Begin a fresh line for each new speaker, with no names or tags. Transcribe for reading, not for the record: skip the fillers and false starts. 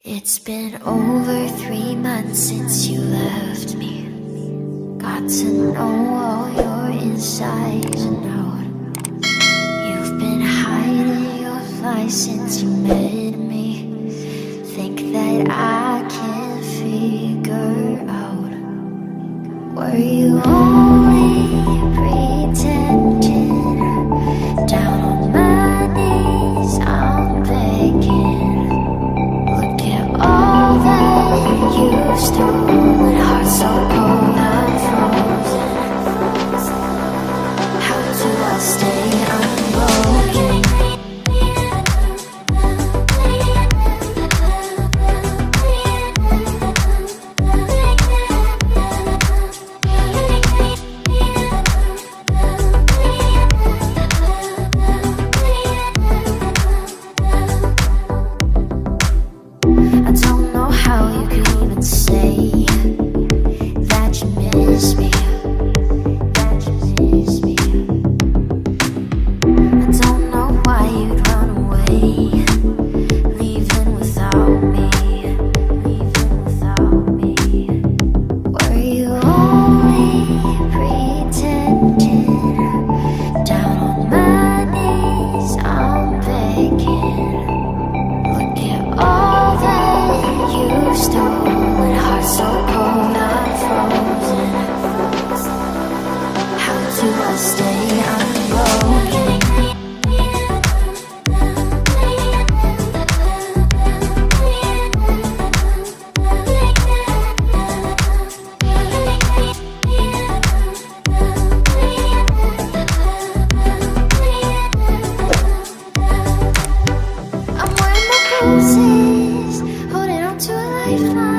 It's been over 3 months since you left me. Got to know all your insides and out. You've been hiding your lies since you met me. Think that I can figure out. Were you only pretending? Down on my knees I'm begging. Look at all that you've stolen. Heart so cold I'm frozen. How do I stay unbroken? I don't know how you could even say that you miss me, that you miss me. I don't know why you'd run away, leaving without me, leaving without me. Were you only pretending? Down on my knees I'm begging. Look at all that you've stolen. Heart so cold I'm frozen. How do I stay unbroken? I'm wearing my bruises, holding on to a lifeline.